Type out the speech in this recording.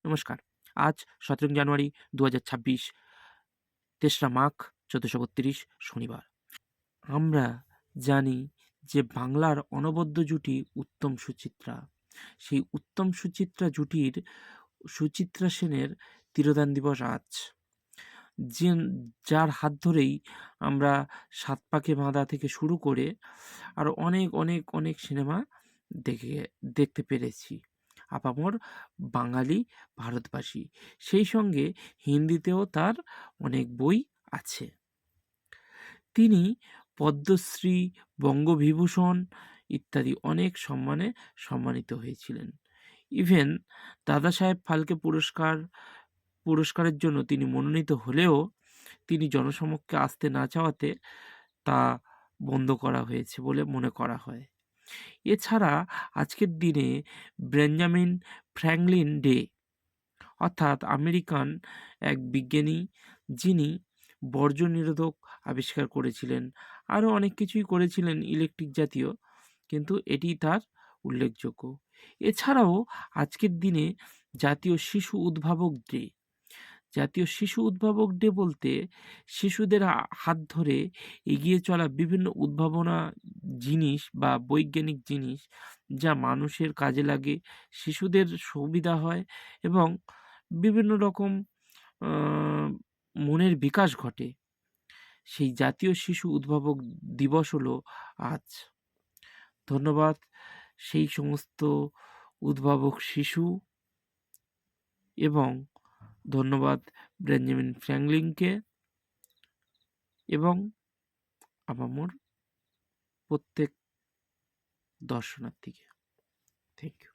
নমস্কার। আজ ১৭ জানুয়ারি ২০২৬, ৩রা মাঘ ১৪৩২ শনিবার। আমরা জানি যে বাংলার অনবদ্য জুটি উত্তম-সুচিত্রা। সেই উত্তম-সুচিত্রা জুটির সুচিত্রা সেনের তিরোধান দিবস আজ। যেন যার হাত ধরেই আমরা 'সাত পাকে বাঁধা' থেকে শুরু করে আরো অনেক, অনেক, অনেক সিনেমা দেখে দেখতে পেরেছি। আপামর বাঙালি ভারতবাসী। সেই সঙ্গে হিন্দিতেও তার অনেক বই আছে। তিনি পদ্মশ্রী, বঙ্গবিভূষণ ইত্যাদি অনেক সম্মানে সম্মানিত হয়েছিলেন। ইভেন দাদাসাহেব ফালকে পুরস্কারের জন্য তিনি মনোনীত হলেও তিনি জনসমক্ষে আসতে না চাওয়াতে তা বন্ধ করা হয়েছে বলে মনে করা হয়। এছাড়া আজকের দিনে বেঞ্জামিন ফ্র্যাঙ্কলিন ডে, অর্থাৎ আমেরিকান এক বিজ্ঞানী যিনি বর্জ্য নিরোধক আবিষ্কার করেছিলেন। আরও অনেক কিছুই করেছিলেন ইলেকট্রিক জাতীয়, কিন্তু এটি তার উল্লেখযোগ্য। এছাড়াও আজকের দিনে জাতীয় শিশু উদ্ভাবক ডে। জাতীয় শিশু উদ্ভাবক ডে বলতে শিশুদের হাত ধরে এগিয়ে চলা বিভিন্ন উদ্ভাবনা জিনিস বা বৈজ্ঞানিক জিনিস যা মানুষের কাজে লাগে, শিশুদের সুবিধা হয় এবং বিভিন্ন রকম আ মনের বিকাশ ঘটে। সেই জাতীয় শিশু উদ্ভাবক দিবস হলো আজ। ধন্যবাদ সেই সমস্ত উদ্ভাবক শিশু এবং ধন্যবাদ বেঞ্জামিন ফ্র্যাঙ্কলিনকে এবং আপামর প্রত্যেক দর্শনার্থীকে। Thank you.